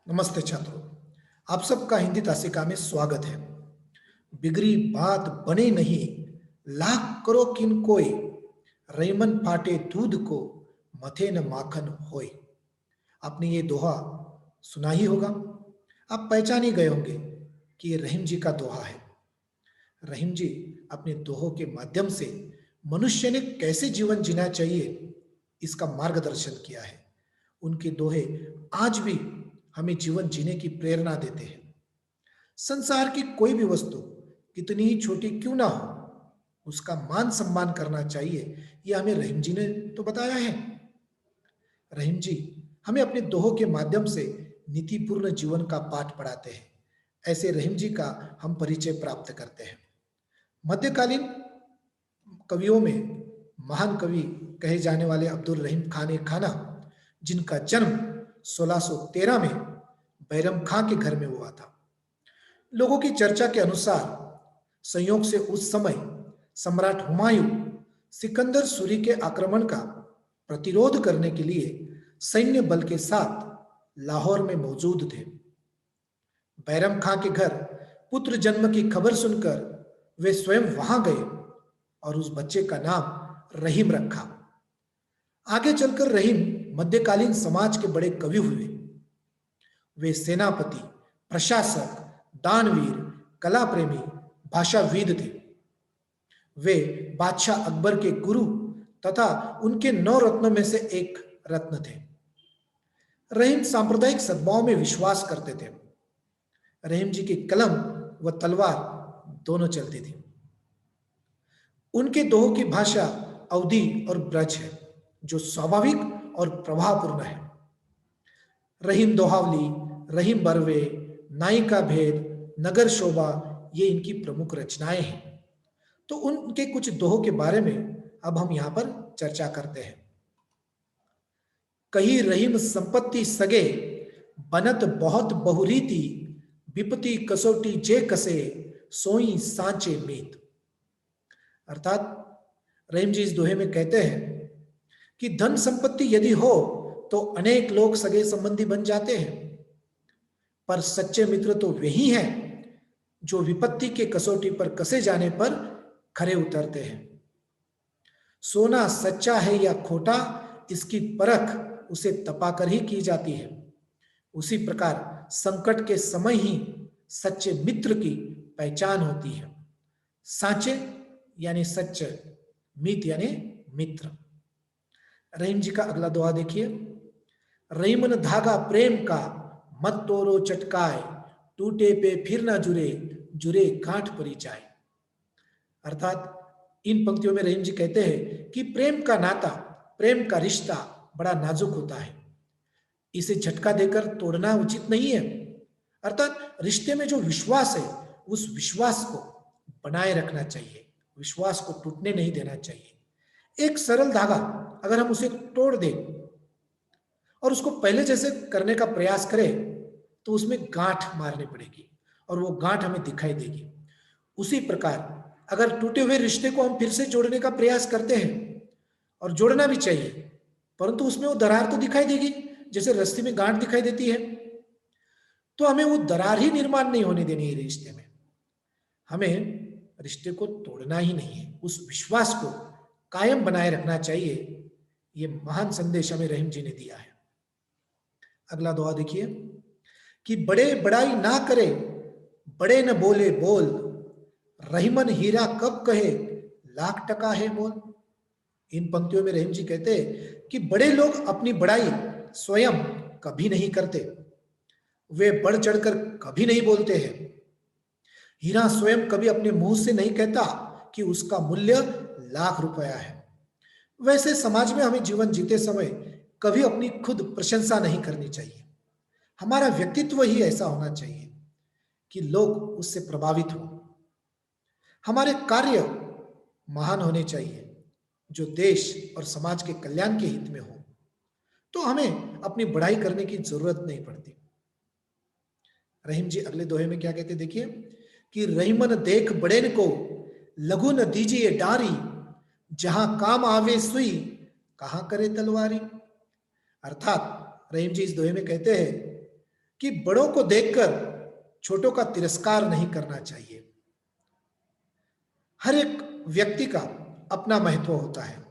नमस्ते छात्रों। आप सबका हिंदी तासिका में स्वागत है। बिगड़ी बात बने नहीं, लाख करो किन कोय, रईमन फाटे दूध को, मथे न माखन होय। आपने ये दोहा सुना ही होगा। आप पहचान ही गए होंगे कि ये रहीम जी का दोहा है। रहीम जी अपने दोहों के माध्यम से मनुष्य ने कैसे जीवन जीना चाहिए इसका मार्गदर्शन किया है। उनके दोहे आज भी हमें जीवन जीने की प्रेरणा देते हैं। संसार की कोई भी वस्तु कितनी ही छोटी क्यों ना हो, उसका मान सम्मान करना चाहिए, यह हमें रहीम जी ने तो बताया है। रहीम जी हमें अपने दोहों के माध्यम से नीतिपूर्ण जीवन का पाठ पढ़ाते हैं। ऐसे रहीम जी का हम परिचय प्राप्त करते हैं। मध्यकालीन कवियों में महान कवि कहे जाने वाले अब्दुल रहीम खान ए खाना, जिनका जन्म 1613 में बैरम खां के घर में हुआ था। लोगों की चर्चा के अनुसार संयोग से उस समय सम्राट हुमायूं सिकंदर सूरी के आक्रमण का प्रतिरोध करने के लिए सैन्य बल के साथ लाहौर में मौजूद थे। बैरम खां के घर पुत्र जन्म की खबर सुनकर वे स्वयं वहां गए और उस बच्चे का नाम रहीम रखा। आगे चलकर रहीम मध्यकालीन समाज के बड़े कवि हुए। वे सेनापति, प्रशासक, दानवीर, कला प्रेमी, भाषाविद थे। वे बादशाह अकबर के गुरु तथा उनके 9 रत्नों में से एक रत्न थे। रहीम सांप्रदायिक सद्भाव में विश्वास करते थे। रहीम जी की कलम व तलवार दोनों चलती थी। उनके दोहों की भाषा अवधी और ब्रज है, जो स्वाभाविक और प्रभावपूर्ण है। रहीम दोहावली, रहीम बरवे, नाई का भेद, नगर शोभा, ये इनकी प्रमुख रचनाएं हैं। तो उनके कुछ दोहों के बारे में अब हम यहां पर चर्चा करते हैं। कही रहीम संपत्ति सगे, बनत बहुत बहुरीति, विपत्ति कसौटी जे कसे, सोई सांचे मीत। अर्थात रहीम जी इस दोहे में कहते हैं कि धन संपत्ति यदि हो तो अनेक लोग सगे संबंधी बन जाते हैं, पर सच्चे मित्र तो वही हैं जो विपत्ति के कसौटी पर कसे जाने पर खरे उतरते हैं। सोना सच्चा है या खोटा, इसकी परख उसे तपाकर ही की जाती है। उसी प्रकार संकट के समय ही सच्चे मित्र की पहचान होती है। साचे यानी सच्चे, मित यानी मित्र। रहीम जी का अगला दोहा देखिए। रहीमन धागा प्रेम का, मत तोड़ो चटकाए, टूटे पे फिर ना जुरे, जुरे गांठ परी जाए। अर्थात इन पंक्तियों में रहीम जी कहते हैं कि प्रेम का नाता, प्रेम का रिश्ता बड़ा नाजुक होता है। इसे झटका देकर तोड़ना उचित नहीं है। अर्थात रिश्ते में जो विश्वास है, उस विश्वास को बनाए रखना चाहिए, विश्वास को टूटने नहीं देना चाहिए। एक सरल धागा अगर हम उसे तोड़ दें और उसको पहले जैसे करने का प्रयास करें तो उसमें गांठ मारनी पड़ेगी और वो गांठ हमें दिखाई देगी। उसी प्रकार अगर टूटे हुए रिश्ते को हम फिर से जोड़ने का प्रयास करते हैं, और जोड़ना भी चाहिए, परंतु उसमें वो दरार तो दिखाई देगी, जैसे रस्सी में गांठ दिखाई देती है। तो हमें वो दरार ही निर्माण नहीं होने देनी है रिश्ते में। हमें रिश्ते को तोड़ना ही नहीं है, उस विश्वास को कायम बनाए रखना चाहिए। ये महान संदेश हमें रहीम जी ने दिया है। अगला दोहा देखिए कि बड़े बड़ाई ना करे, बड़े न बोले बोल, रहीमन हीरा कब कहे, लाख टका है मोल। इन पंक्तियों में रहीम जी कहते हैं कि बड़े लोग अपनी बड़ाई स्वयं कभी नहीं करते, वे बढ़ चढ़कर कभी नहीं बोलते हैं। हीरा स्वयं कभी अपने मुंह से नहीं कहता कि उसका मूल्य लाख रुपया है। वैसे समाज में हमें जीवन जीते समय कभी अपनी खुद प्रशंसा नहीं करनी चाहिए। हमारा व्यक्तित्व ही ऐसा होना चाहिए कि लोग उससे प्रभावित हो। हमारे कार्य महान होने चाहिए जो देश और समाज के कल्याण के हित में हो, तो हमें अपनी बढ़ाई करने की जरूरत नहीं पड़ती। रहीम जी अगले दोहे में क्या कहते देखिए कि रहीमन देख बड़ेन को, लघु न दीजिए डारी, जहां काम आवे सुई, कहां करे तलवारी। अर्थात रहीम जी इस दोहे में कहते हैं कि बड़ों को देखकर छोटों का तिरस्कार नहीं करना चाहिए। हर एक व्यक्ति का अपना महत्व होता है,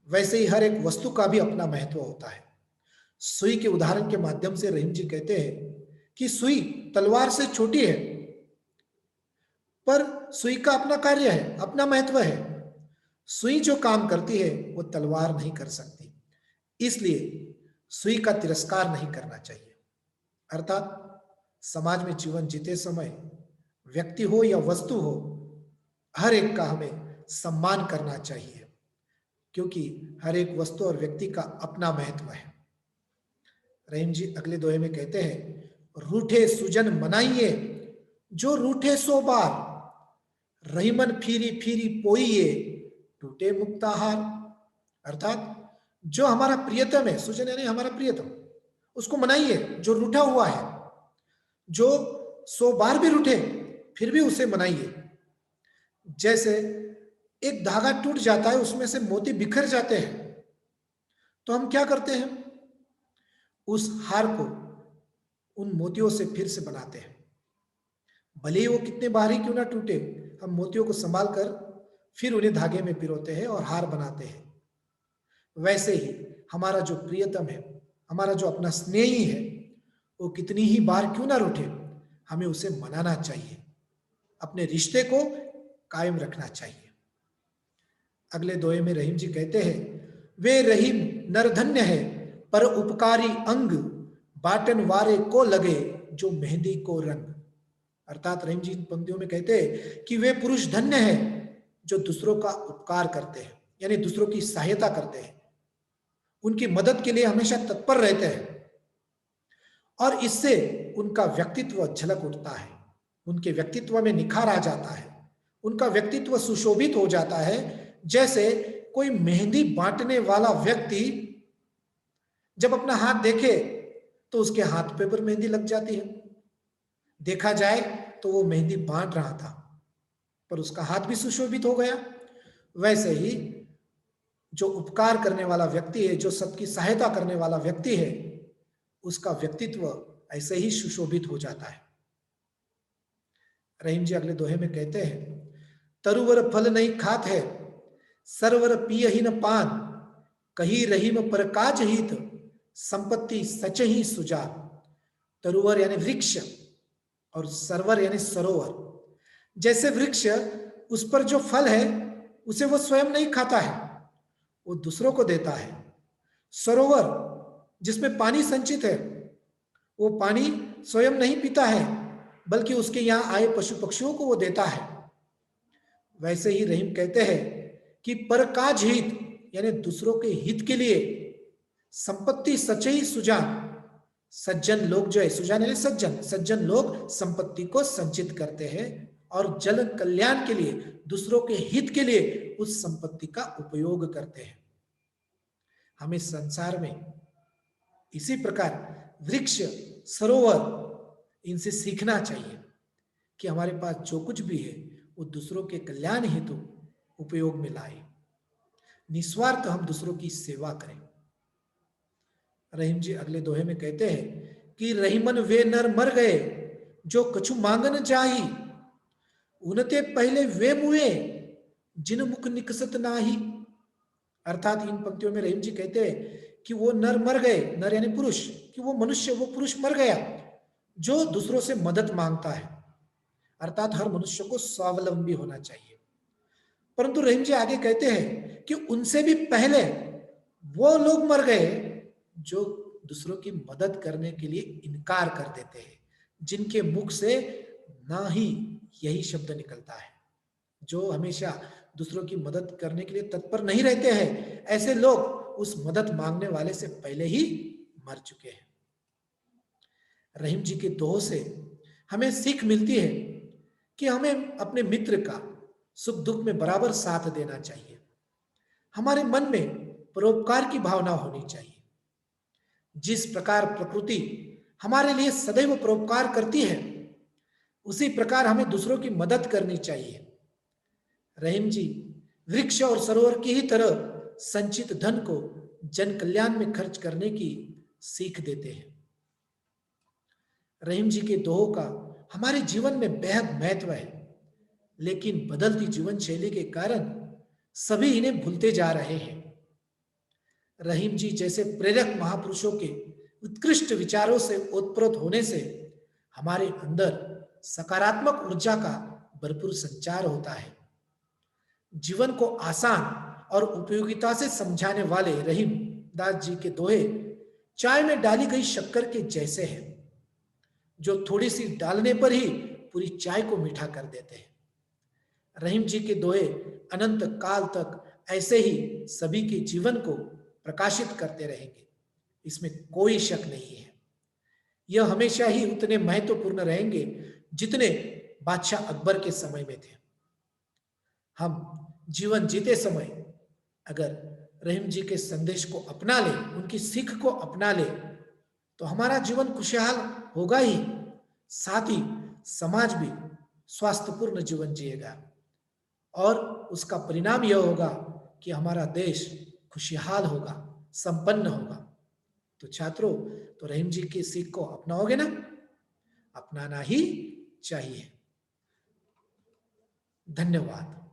वैसे ही हर एक वस्तु का भी अपना महत्व होता है। सुई के उदाहरण के माध्यम से रहीम जी कहते हैं कि सुई तलवार से छोटी है, पर सुई का अपना कार्य है, अपना महत्व है। सुई जो काम करती है वो तलवार नहीं कर सकती, इसलिए सुई का तिरस्कार नहीं करना चाहिए। अर्थात समाज में जीवन जीते समय व्यक्ति हो या वस्तु हो, हर एक का हमें सम्मान करना चाहिए, क्योंकि हर एक वस्तु और व्यक्ति का अपना महत्व है। रहीम जी अगले दोहे में कहते हैं, रूठे सुजन मनाइए जो रूठे सो बार, रहीमन फिरी फिरी पोइए टूटे मुक्ताहार। अर्थात जो हमारा प्रियतम है, सुजन यानी हमारा प्रियतम, उसको मनाइए जो रूठा हुआ है, जो 100 बार भी रूठे फिर भी उसे मनाइए। जैसे एक धागा टूट जाता है, उसमें से मोती बिखर जाते हैं, तो हम क्या करते हैं, उस हार को उन मोतियों से फिर से बनाते हैं। भले ही वो कितने बार ही क्यों ना टूटे, हम मोतियों को संभाल कर फिर उन्हें धागे में पिरोते हैं और हार बनाते हैं। वैसे ही हमारा जो प्रियतम है, हमारा जो अपना स्नेही है, वो कितनी ही बार क्यों ना रूठे, हमें उसे मनाना चाहिए, अपने रिश्ते को कायम रखना चाहिए। अगले दोहे में रहीम जी कहते हैं, वे रहीम नरधन्य है पर उपकारी अंग, बाटन वारे को लगे जो मेहंदी को रंग। अर्थात रहीम जी इन पंक्तियों में कहते हैं कि वे पुरुष धन्य है जो दूसरों का उपकार करते हैं, यानी दूसरों की सहायता करते हैं, उनकी मदद के लिए हमेशा तत्पर रहते हैं, और इससे उनका व्यक्तित्व झलक उठता है, उनके व्यक्तित्व में निखार आ जाता है, उनका व्यक्तित्व सुशोभित हो जाता है। जैसे कोई मेहंदी बांटने वाला व्यक्ति जब अपना हाथ देखे तो उसके हाथ पे पर मेहंदी लग जाती है, देखा जाए तो वो मेहंदी बांट रहा था पर उसका हाथ भी सुशोभित हो गया। वैसे ही जो उपकार करने वाला व्यक्ति है, जो सबकी सहायता करने वाला व्यक्ति है, उसका व्यक्तित्व ऐसे ही सुशोभित हो जाता है। रहीम जी अगले दोहे में कहते हैं, तरुवर फल नहीं खात है सरवर पियहि न पान, कही रहीम पर काज हित, संपत्ति सच ही सुजा। तरुवर यानी वृक्ष और सरवर यानी सरोवर। जैसे वृक्ष, उस पर जो फल है उसे वो स्वयं नहीं खाता है, वो दूसरों को देता है। सरोवर जिसमें पानी संचित है, वो पानी स्वयं नहीं पीता है बल्कि उसके यहां आए पशु पक्षियों को वो देता है। वैसे ही रहीम कहते हैं कि पर काज हित यानी दूसरों के हित के लिए, संपत्ति सचई सुजान, सज्जन लोग जो है, सुजान यानी सज्जन, सज्जन लोग संपत्ति को संचित करते हैं और जन कल्याण के लिए, दूसरों के हित के लिए उस संपत्ति का उपयोग करते हैं। हमें संसार में इसी प्रकार वृक्ष, सरोवर, इनसे सीखना चाहिए कि हमारे पास जो कुछ भी है वो दूसरों के कल्याण हेतु उपयोग में लाए, निस्वार्थ हम दूसरों की सेवा करें। रहीम जी अगले दोहे में कहते हैं कि रहीमन वे नर मर गए जो कछु मांगन जाही, उनते पहले वे मुए जिन मुख निकसत नाही। अर्थात इन पंक्तियों में रहीम जी कहते हैं कि वो नर मर गए, नर यानी पुरुष, कि वो मनुष्य, वो पुरुष मर गया जो दूसरों से मदद मांगता है। अर्थात हर मनुष्य को स्वावलंबी होना चाहिए। परंतु रहीम जी आगे कहते हैं कि उनसे भी पहले वो लोग मर गए जो दूसरों की मदद करने के लिए इनकार कर देते हैं, जिनके मुख से ना ही यही शब्द निकलता है, जो हमेशा दूसरों की मदद करने के लिए तत्पर नहीं रहते हैं, ऐसे लोग उस मदद मांगने वाले से पहले ही मर चुके हैं। रहीम जी के दोहों से हमें सीख मिलती है कि हमें अपने मित्र का सुख दुख में बराबर साथ देना चाहिए। हमारे मन में परोपकार की भावना होनी चाहिए। जिस प्रकार प्रकृति हमारे लिए सदैव परोपकार करती है, उसी प्रकार हमें दूसरों की मदद करनी चाहिए। रहीम जी वृक्ष और सरोवर की ही तरह संचित धन को जन कल्याण में खर्च करने की सीख देते हैं। रहीम जी के दोहों का हमारे जीवन में बेहद महत्व है, लेकिन बदलती जीवन शैली के कारण सभी इन्हें भूलते जा रहे हैं। रहीम जी जैसे प्रेरक महापुरुषों के उत्कृष्ट विचारों से ओतप्रोत होने से हमारे अंदर सकारात्मक ऊर्जा का भरपूर संचार होता है। जीवन को आसान और उपयोगिता से समझाने वाले रहीम दास जी के दोहे चाय में डाली गई शक्कर के जैसे हैं, जो थोड़ी सी डालने पर ही पूरी चाय को मीठा कर देते हैं। रहीम जी के दोहे अनंत काल तक ऐसे ही सभी के जीवन को प्रकाशित करते रहेंगे, इसमें कोई शक नहीं है। यह हमेशा ही उतने महत्वपूर्ण रहेंगे जितने बादशाह अकबर के समय में थे। हम जीवन जीते समय अगर रहीम जी के संदेश को अपना ले, उनकी सीख को अपना ले, तो हमारा जीवन खुशहाल होगा ही, साथ ही समाज भी स्वास्थ्यपूर्ण जीवन जिएगा और उसका परिणाम यह होगा कि हमारा देश खुशहाल होगा, संपन्न होगा। तो छात्रों, तो रहीम जी की सीख को अपनाओगे ना? अपनाना ही चाहिए। धन्यवाद।